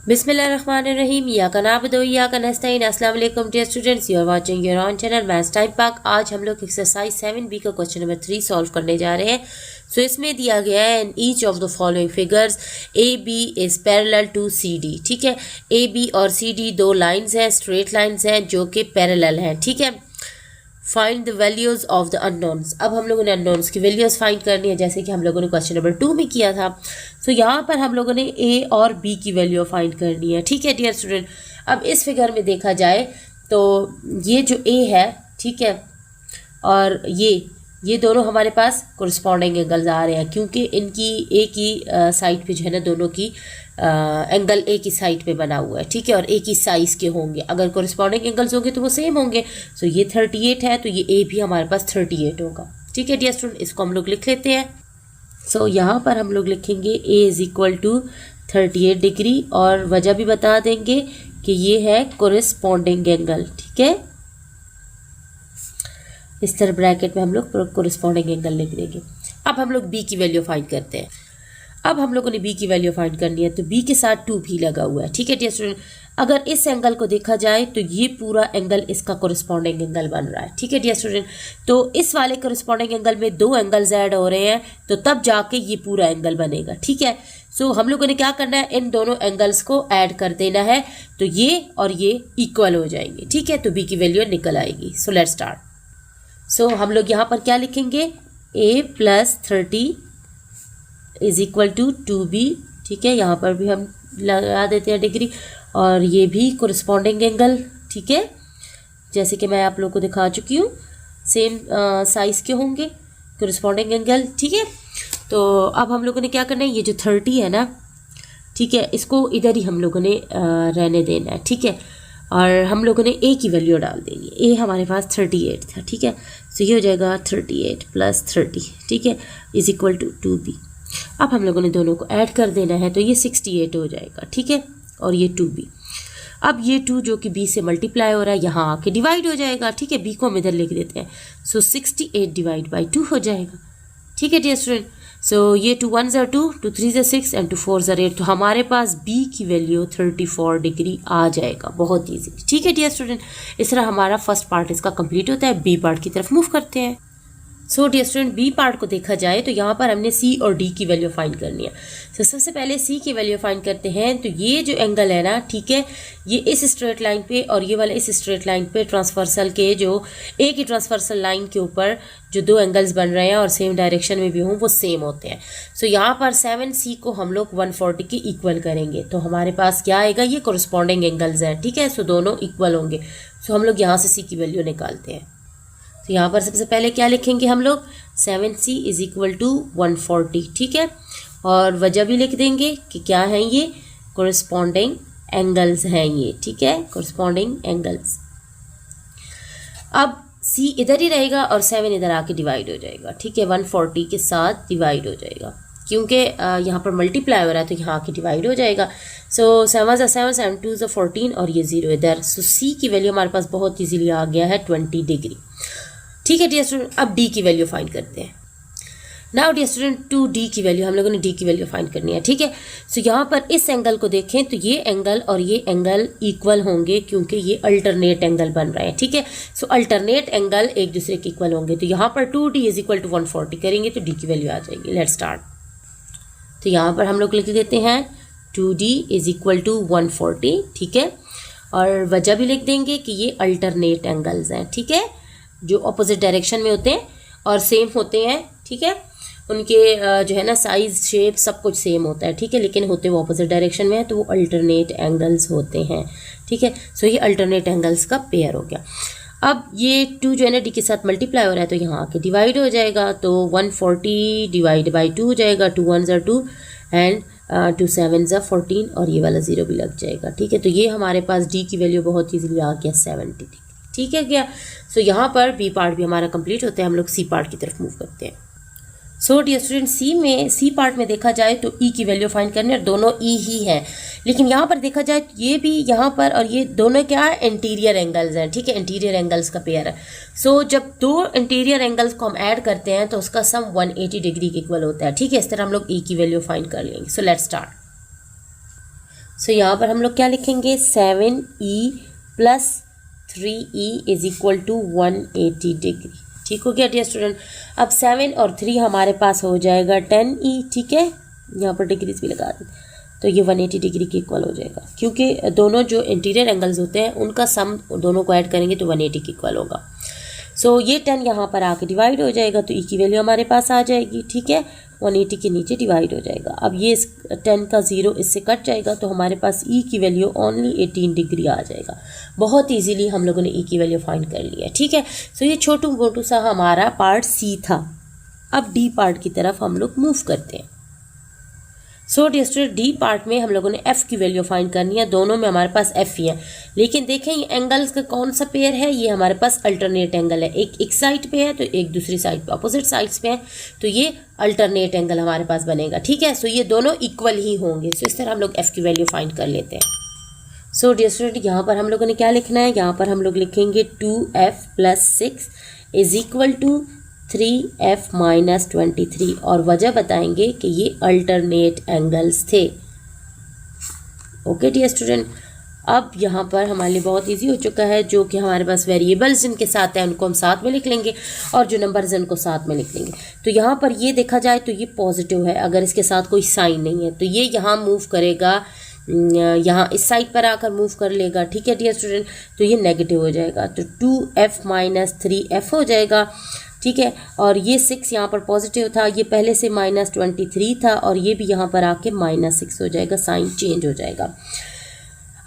बिस्मिल्लाहिर्रहमानिर्रहीम। या का नाबुदु व इय्याका नस्तईन। अस्सलाम वालेकुम dear students, you are watching your own channel Maths Time Pak. आज हम लोग एक्सरसाइज 7B का क्वेश्चन नंबर 3 सॉल्व करने जा रहे हैं। सो इसमें दिया गया है in each of the following figures AB is parallel to CD। ठीक है, AB और CD दो लाइंस हैं, स्ट्रेट लाइंस हैं जो कि पैरेलल हैं। ठीक है, find the values of the unknowns. अब हम लोगों ने अननोन्स की वैल्यूज फाइंड करनी है, जैसे कि हम लोगों ने क्वेश्चन नंबर 2 में किया था। सो यहाँ पर हम लोगों ने A और B की वैल्यू फाइंड करनी है। ठीक है डियर स्टूडेंट, अब इस फिगर में देखा जाए तो ये जो A है, ठीक है, और ये दोनों हमारे पास कोरिस्पॉन्डिंग एंगल्स आ रहे हैं, क्योंकि इनकी A की साइड पे जो है ना, दोनों की एंगल A की साइड पे बना हुआ है। ठीक है, और A की साइज़ के होंगे। अगर कोरिस्पॉन्डिंग एंगल्स होंगे तो वो सेम होंगे। सो ये 38 है, तो ये A भी हमारे पास 38 होगा। ठीक है डियर स्टूडेंट, इसको हम लोग लिख लेते हैं। सो यहाँ पर हम लोग लिखेंगे A is equal to 38 degree, और वजह भी बता देंगे कि ये है कोरिस्पॉन्डिंग एंगल। ठीक है, इस तरह ब्रैकेट में हम लोग कोरिस्पॉन्डिंग एंगल लिख देंगे। अब हम लोग B की वैल्यू फाइंड करते हैं। अब हम लोगों ने B की वैल्यू फाइंड करनी है, तो B के साथ 2 भी लगा हुआ है। ठीक है डियर स्टूडेंट, अगर इस एंगल को देखा जाए तो ये पूरा एंगल इसका कोरिस्पॉन्डिंग एंगल बन रहा है। ठीक है डियर स्टूडेंट, तो इस वाले कोरिस्पॉन्डिंग एंगल में 2 एंगल्स ऐड हो रहे हैं, तो तब जाके ये पूरा एंगल बनेगा। ठीक है, सो हम लोगों ने क्या करना है, इन दोनों एंगल्स को ऐड कर देना है, तो ये और ये इक्वल हो जाएंगे। ठीक है, तो B की वैल्यू निकल आएगी। So let's start. सो हम लोग यहाँ पर क्या लिखेंगे, A + 30 is equal to 2B। ठीक है, यहाँ पर भी हम लगा देते हैं डिग्री, और ये भी कोरिस्पॉन्डिंग एंगल। ठीक है, जैसे कि मैं आप लोगों को दिखा चुकी हूँ, सेम साइज़ के होंगे कोरिस्पॉन्डिंग एंगल। ठीक है, तो अब हम लोगों ने क्या करना है, ये जो 30 है ना, ठीक है, इसको इधर ही हम लोगों ने रहने देना है। ठीक है, और हम लोगों ने A की वैल्यू डाल देनी है। A हमारे पास 38 था। ठीक है, सो ये हो जाएगा 38 + 30, ठीक है, इज इक्वल टू 2B। अब हम लोगों ने दोनों को ऐड कर देना है, तो ये 68 हो जाएगा। ठीक है, और ये 2B। अब ये 2 जो कि B से मल्टीप्लाई हो रहा है, यहाँ आके डिवाइड हो जाएगा। ठीक है, B को हम इधर लिख देते हैं। सो 68 / 2 हो जाएगा। ठीक है डियर स्टूडेंट, सो ये 2 1s are 2, 2 3s are 6 and 2 4s are 8, तो हमारे पास B की वैल्यू 34 डिग्री आ जाएगा, बहुत ईजी। ठीक है डियर स्टूडेंट, इस तरह हमारा फर्स्ट पार्ट इसका कंप्लीट होता है। B पार्ट की तरफ मूव करते हैं। So dear student, B part को देखा जाए तो यहाँ पर हमने C और D की वैल्यू फाइंड करनी है। तो सबसे पहले C की वैल्यू फाइंड करते हैं। तो ये जो एंगल है ना, ठीक है, ये इस स्ट्रेट लाइन पे और ये वाला इस स्ट्रेट लाइन पे ट्रांसवर्सल के जो A की ट्रांसवर्सल लाइन के ऊपर जो 2 एंगल्स बन रहे हैं और सेम डायरेक्शन में भी हों, वो सेम होते हैं। सो यहाँ पर 7C को हम लोग 140 के इक्वल करेंगे, तो हमारे पास क्या आएगा, ये कोरिस्पॉन्डिंग एंगल्स हैं। ठीक है, सो दोनों इक्वल होंगे। सो हम लोग यहाँ से C की वैल्यू निकालते हैं। तो यहाँ पर सबसे पहले क्या लिखेंगे हम लोग, 7C इज इक्वल टू 140। ठीक है, और वजह भी लिख देंगे कि क्या है, ये कोरिस्पॉन्डिंग एंगल्स हैं ये। ठीक है, कोरिस्पॉन्डिंग एंगल्स। अब C इधर ही रहेगा और 7 इधर आके डिवाइड हो जाएगा। ठीक है, 140 के साथ डिवाइड हो जाएगा, क्योंकि यहाँ पर मल्टीप्लाई हो रहा है तो यहाँ आके डिवाइड हो जाएगा। सो 7 * 7 7 2 = 14, और ये 0 इधर। सो C की वैल्यू हमारे पास बहुत ईजीली आ गया है 20 डिग्री। ठीक है डियर स्टूडेंट, अब D की वैल्यू फाइंड करते हैं। नाउ डियर स्टूडेंट, 2D की वैल्यू हम लोगों ने D की वैल्यू फाइंड करनी है। ठीक है, सो यहाँ पर इस एंगल को देखें तो ये एंगल और ये एंगल इक्वल होंगे, क्योंकि ये अल्टरनेट एंगल बन रहे हैं। ठीक है, सो अल्टरनेट एंगल एक दूसरे के इक्वल होंगे, तो यहाँ पर 2D इज इक्वल टू 140 करेंगे तो D की वैल्यू आ जाएगी। Let's start. तो यहाँ पर हम लोग लिख देते हैं 2D इज इक्वल टू 140। ठीक है, और वजह भी लिख देंगे कि ये अल्टरनेट एंगल्स हैं। ठीक है, जो अपोजिट डायरेक्शन में होते हैं और सेम होते हैं। ठीक है, उनके जो है ना साइज, शेप, सब कुछ सेम होता है। ठीक है, लेकिन होते वो अपोजिट डायरेक्शन में है, तो वो अल्टरनेट एंगल्स होते हैं। ठीक है, सो ये अल्टरनेट एंगल्स का पेयर हो गया। अब ये 2 जो है ना D के साथ मल्टीप्लाई हो रहा है, तो यहाँ आके डिवाइड हो जाएगा, तो 140 / 2 हो जाएगा। 2 1s are 2 and 2 7s are 14, और ये वाला 0 भी लग जाएगा। ठीक है, तो ये हमारे पास D की वैल्यू बहुत ईजिली आ गया 70। ठीक है क्या, सो यहाँ पर B पार्ट भी हमारा कंप्लीट होता है। हम लोग C पार्ट की तरफ मूव करते हैं। So dear student, C part में देखा जाए तो E की वैल्यू फाइंड करनी है, और दोनों E ही हैं। लेकिन यहाँ पर देखा जाए तो ये भी यहाँ पर और ये दोनों क्या है, इंटीरियर एंगल्स हैं। ठीक है, इंटीरियर एंगल्स का पेयर है। सो जब 2 इंटीरियर एंगल्स को हम ऐड करते हैं तो उसका सम 180 डिग्री के इक्वल होता है। ठीक है, इस तरह हम लोग E की वैल्यू फाइंड कर लेंगे। So let's start. सो यहाँ पर हम लोग क्या लिखेंगे 7e प्लस 3e is equal to 180 degree. ठीक हो गया डियर स्टूडेंट। अब 7 और 3 हमारे पास हो जाएगा 10e। ठीक है, यहाँ पर डिग्रीज भी लगा दें तो ये 180 डिग्री के इक्वल हो जाएगा, क्योंकि दोनों जो इंटीरियर एंगल्स होते हैं उनका सम दोनों को ऐड करेंगे तो 180 के इक्वल होगा। सो ये 10 यहाँ पर आके डिवाइड हो जाएगा तो ई की वैल्यू हमारे पास आ जाएगी। ठीक है, 180 के नीचे डिवाइड हो जाएगा। अब ये 10 का 0 इससे कट जाएगा तो हमारे पास ई की वैल्यू ओनली 18 डिग्री आ जाएगा। बहुत इजीली हम लोगों ने ई की वैल्यू फाइंड कर लिया। ठीक है, सो ये छोटू मोटू सा हमारा पार्ट सी था। अब डी पार्ट की तरफ हम लोग मूव करते हैं। So dear student, D part में हम लोगों ने एफ की वैल्यू फाइंड करनी है। दोनों में हमारे पास एफ ही है, लेकिन देखें ये एंगल्स का कौन सा पेयर है, ये हमारे पास अल्टरनेट एंगल है। एक साइड पे है तो एक दूसरी साइड पे, अपोजिट साइड्स पे है तो ये अल्टरनेट एंगल हमारे पास बनेगा। ठीक है, सो ये दोनों इक्वल ही होंगे। सो इस तरह हम लोग एफ की वैल्यू फाइंड कर लेते हैं। सो डियर स्टूडेंट, यहाँ पर हम लोगों ने क्या लिखना है, यहाँ पर हम लोग लिखेंगे 2f प्लस 6 is equal to 3f minus 23 और वजह बताएंगे कि ये अल्टरनेट एंगल्स थे। ओके डियर स्टूडेंट, अब यहाँ पर हमारे लिए बहुत इजी हो चुका है। जो कि हमारे पास वेरिएबल्स जिनके साथ हैं उनको हम साथ में लिख लेंगे और जो नंबर्स हैं उनको साथ में लिख लेंगे। तो यहाँ पर ये देखा जाए तो ये पॉजिटिव है, अगर इसके साथ कोई साइन नहीं है तो ये यहाँ मूव करेगा, यहाँ इस साइड पर आकर मूव कर लेगा। ठीक है डियर स्टूडेंट, तो ये नेगेटिव हो जाएगा तो 2f माइनस 3f हो जाएगा। ठीक है, और ये 6 यहाँ पर पॉजिटिव था, ये पहले से माइनस 23 था और ये भी यहाँ पर आके माइनस 6 हो जाएगा, साइन चेंज हो जाएगा।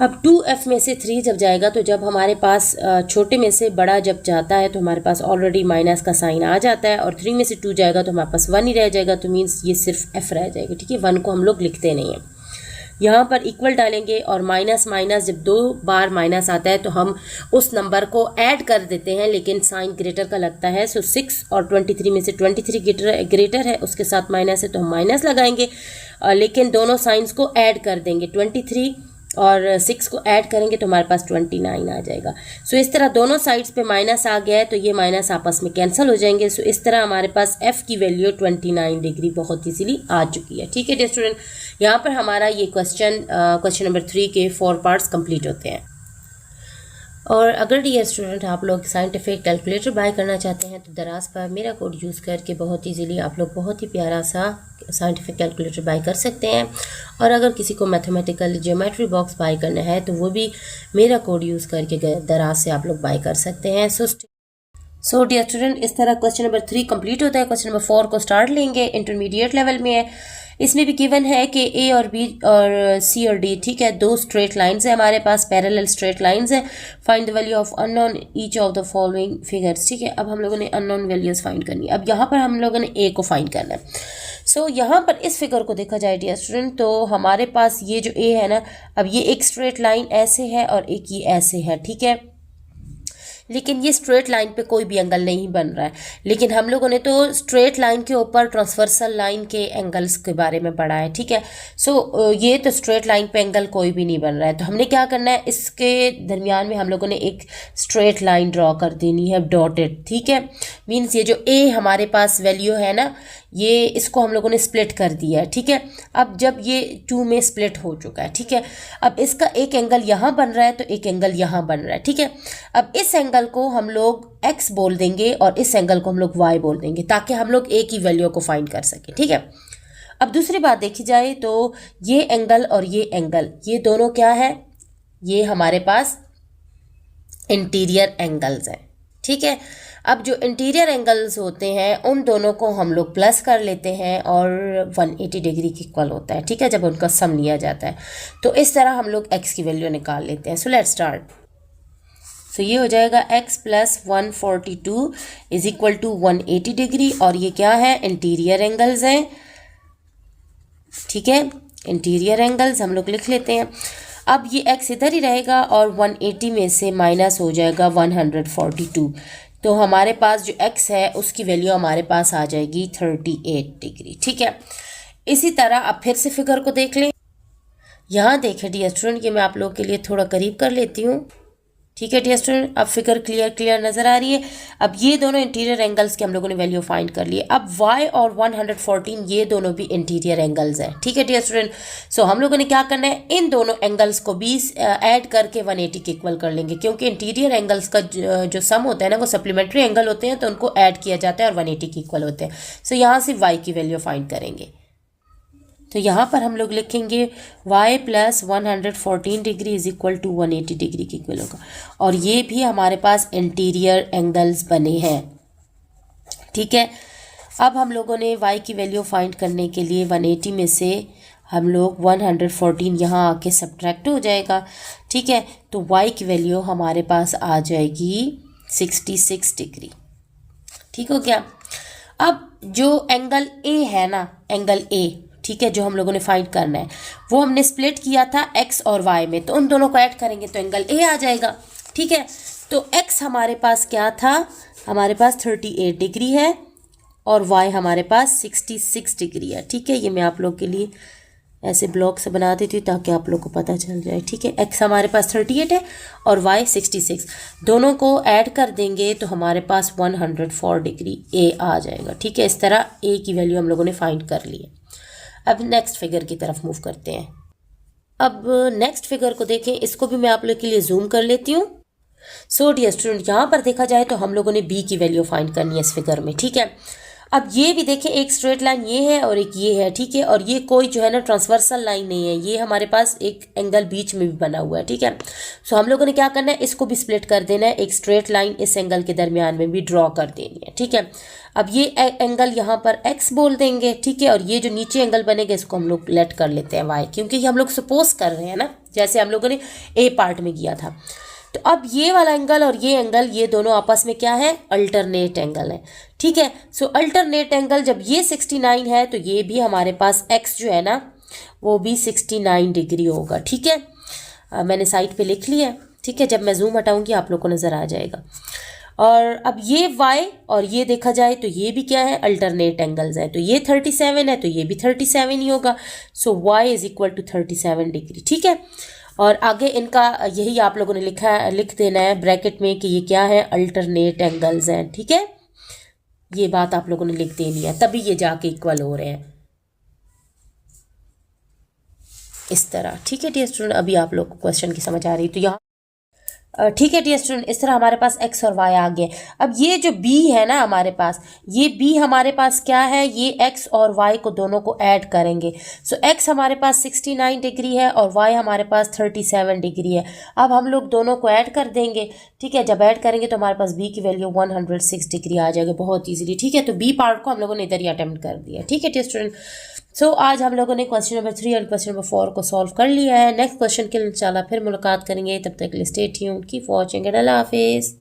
अब 2f में से 3 जब जाएगा तो जब हमारे पास छोटे में से बड़ा जब जाता है तो हमारे पास ऑलरेडी माइनस का साइन आ जाता है, और 3 में से 2 जाएगा तो हमारे पास 1 ही रह जाएगा, तो मीन्स ये सिर्फ f रह जाएगा। ठीक है, 1 को हम लोग लिखते नहीं हैं। यहाँ पर इक्वल डालेंगे और माइनस माइनस जब 2 बार माइनस आता है तो हम उस नंबर को ऐड कर देते हैं, लेकिन साइन ग्रेटर का लगता है। सो 6 और 23 में से 23 ग्रेटर है, उसके साथ माइनस है तो हम माइनस लगाएंगे, लेकिन दोनों साइंस को ऐड कर देंगे। 23 और 6 को ऐड करेंगे तो हमारे पास 29 आ जाएगा। सो इस तरह दोनों साइड्स पे माइनस आ गया है तो ये माइनस आपस में कैंसिल हो जाएंगे। सो इस तरह हमारे पास f की वैल्यू 29 डिग्री बहुत इजीली आ चुकी है। ठीक है डियर स्टूडेंट, यहाँ पर हमारा ये क्वेश्चन नंबर 3 के 4 पार्ट्स कंप्लीट होते हैं। और अगर डियर स्टूडेंट आप लोग साइंटिफिक कैलकुलेटर बाय करना चाहते हैं तो दराज पर मेरा कोड यूज़ करके बहुत इजीली आप लोग बहुत ही प्यारा सा साइंटिफिक कैलकुलेटर बाय कर सकते हैं। और अगर किसी को मैथमेटिकल ज्योमेट्री बॉक्स बाय करना है तो वो भी मेरा कोड यूज़ करके दराज से आप लोग बाय कर सकते हैं। सो डियर स्टूडेंट, इस तरह क्वेश्चन नंबर 3 कंप्लीट होता है। क्वेश्चन नंबर 4 को स्टार्ट लेंगे, इंटरमीडिएट लेवल में है। इसमें भी गिवन है कि ए और बी और सी और डी, ठीक है, 2 स्ट्रेट लाइंस है हमारे पास, पैरेलल स्ट्रेट लाइंस है। Find the value of unknown each of the following figures. ठीक है, अब हम लोगों ने अननोन वैल्यूज फाइंड करनी है। अब यहाँ पर हम लोगों ने ए को फाइंड करना है। सो यहाँ पर इस फिगर को देखा जाए डियर स्टूडेंट तो हमारे पास ये जो ए है ना, अब ये एक स्ट्रेट लाइन ऐसे है और एक ये ऐसे है। ठीक है, लेकिन ये स्ट्रेट लाइन पे कोई भी एंगल नहीं बन रहा है, लेकिन हम लोगों ने तो स्ट्रेट लाइन के ऊपर ट्रांसवर्सल लाइन के एंगल्स के बारे में पढ़ा है। ठीक है, सो ये तो स्ट्रेट लाइन पे एंगल कोई भी नहीं बन रहा है, तो हमने क्या करना है, इसके दरमियान में हम लोगों ने एक स्ट्रेट लाइन ड्रॉ कर देनी है डॉटेड। ठीक है, मीन्स ये जो ए हमारे पास वैल्यू है ना, ये इसको हम लोगों ने स्प्लिट कर दिया है। ठीक है, अब जब ये 2 में स्प्लिट हो चुका है, ठीक है, अब इसका एक एंगल यहाँ बन रहा है तो एक एंगल यहाँ बन रहा है। ठीक है, अब इस एंगल को हम लोग x बोल देंगे और इस एंगल को हम लोग y बोल देंगे ताकि हम लोग a की वैल्यू को फाइंड कर सकें। ठीक है, अब दूसरी बात देखी जाए तो ये एंगल और ये एंगल, ये दोनों क्या है, ये हमारे पास इंटीरियर एंगल्स हैं। ठीक है, अब जो इंटीरियर एंगल्स होते हैं उन दोनों को हम लोग प्लस कर लेते हैं और 180 डिग्री के इक्वल होता है। ठीक है, जब उनका सम लिया जाता है तो इस तरह हम लोग x की वैल्यू निकाल लेते हैं। So let's start. सो ये हो जाएगा x plus 142 is equal to 180 degree, और ये क्या है, इंटीरियर एंगल्स हैं। ठीक है, इंटीरियर एंगल्स हम लोग लिख लेते हैं। अब ये x इधर ही रहेगा और 180 में से माइनस हो जाएगा 142, तो हमारे पास जो x है उसकी वैल्यू हमारे पास आ जाएगी 38 डिग्री। ठीक है, इसी तरह अब फिर से फिगर को देख लें। यहाँ देखें डियर स्टूडेंट, कि मैं आप लोगों के लिए थोड़ा करीब कर लेती हूँ। ठीक है डियर स्टूडेंट, अब फिगर क्लियर नजर आ रही है। अब ये दोनों इंटीरियर एंगल्स के हम लोगों ने वैल्यू फाइंड कर लिए। अब y और 114 ये दोनों भी इंटीरियर एंगल्स हैं। ठीक है डियर स्टूडेंट, सो हम लोगों ने क्या करना है, इन दोनों एंगल्स को भी ऐड करके 180 के इक्वल कर लेंगे, क्योंकि इंटीरियर एंगल्स का जो सम होता है ना वो सप्लीमेंट्री एंगल होते हैं, तो उनको ऐड किया जाता है और 180 के इक्वल होते हैं। सो यहाँ से y की वैल्यू फाइंड करेंगे। तो यहाँ पर हम लोग लिखेंगे y plus 114 degree is equal to 180 degree के इक्वल होगा, और ये भी हमारे पास इंटीरियर एंगल्स बने हैं। ठीक है, अब हम लोगों ने y की वैल्यू फाइंड करने के लिए 180 में से हम लोग 114 यहाँ आके सब्ट्रैक्ट हो जाएगा। ठीक है, तो y की वैल्यू हमारे पास आ जाएगी 66 डिग्री। ठीक हो गया। अब जो एंगल A है ना, एंगल A, ठीक है, जो हम लोगों ने फाइंड करना है वो हमने स्प्लिट किया था x और y में, तो उन दोनों को ऐड करेंगे तो एंगल A आ जाएगा। ठीक है, तो x हमारे पास क्या था, हमारे पास 38 डिग्री है और y हमारे पास 66 डिग्री है। ठीक है, ये मैं आप लोग के लिए ऐसे ब्लॉक से बना देती हूँ ताकि आप लोग को पता चल जाए। ठीक है, x हमारे पास 38 है और y 66, दोनों को ऐड कर देंगे तो हमारे पास 104 डिग्री A आ जाएगा। ठीक है, इस तरह A की वैल्यू हम लोगों ने फाइंड कर ली है। अब नेक्स्ट फिगर की तरफ मूव करते हैं। अब नेक्स्ट फिगर को देखें, इसको भी मैं आप लोग के लिए जूम कर लेती हूँ। सो डियर स्टूडेंट, यहाँ पर देखा जाए तो हम लोगों ने बी की वैल्यू फाइंड करनी है इस फिगर में। ठीक है, अब ये भी देखें, एक स्ट्रेट लाइन ये है और एक ये है। ठीक है, और ये कोई जो है ना ट्रांसवर्सल लाइन नहीं है, ये हमारे पास एक एंगल बीच में भी बना हुआ है। ठीक है, सो हम लोगों ने क्या करना है, इसको भी स्प्लिट कर देना है, एक स्ट्रेट लाइन इस एंगल के दरमियान में भी ड्रॉ कर देनी है। ठीक है, अब ये एंगल यहाँ पर x बोल देंगे। ठीक है, और ये जो नीचे एंगल बनेगा इसको हम लोग लेट कर लेते हैं y, क्योंकि हम लोग सपोज कर रहे हैं ना, जैसे हम लोगों ने A पार्ट में किया था। तो अब ये वाला एंगल और ये एंगल, ये दोनों आपस में क्या है, अल्टरनेट एंगल है। ठीक है, सो अल्टरनेट एंगल जब ये 69 है तो ये भी हमारे पास x जो है ना वो भी 69 डिग्री होगा। ठीक है, मैंने साइड पे लिख लिया है। ठीक है, जब मैं जूम हटाऊंगी आप लोग को नज़र आ जाएगा। और अब ये y और ये देखा जाए तो ये भी क्या है, अल्टरनेट एंगल्स है, तो ये 37 है तो ये भी 37 ही होगा। So y is equal to 37 degree. ठीक है, और आगे इनका यही आप लोगों ने लिख देना है ब्रैकेट में कि ये क्या है, अल्टरनेट एंगल्स हैं। ठीक है, ये बात आप लोगों ने लिख देनी है, तभी ये जाके इक्वल हो रहे हैं इस तरह। ठीक है डियर स्टूडेंट, अभी आप लोग को क्वेश्चन की समझ आ रही, तो यहाँ ठीक है डियर स्टूडेंट, इस तरह हमारे पास x और y आ गए। अब ये जो b है ना हमारे पास, ये b हमारे पास क्या है, ये x और y को दोनों को ऐड करेंगे। सो x हमारे पास 69 डिग्री है और y हमारे पास 37 डिग्री है। अब हम लोग दोनों को ऐड कर देंगे। ठीक है, जब ऐड करेंगे तो हमारे पास b की वैल्यू 106 डिग्री आ जाएगी बहुत ईजिली। ठीक है, तो b पार्ट को हम लोगों ने इधर ही अटेम्प्ट कर दिया। ठीक है डियर स्टूडेंट, सो आज हम लोगों ने क्वेश्चन नंबर 3 और क्वेश्चन नंबर 4 को सॉल्व कर लिया है। नेक्स्ट क्वेश्चन के लिए इंशाल्लाह फिर मुलाकात करेंगे, तब तक के लिए stay tuned, keep watching and Allah हाफिज़।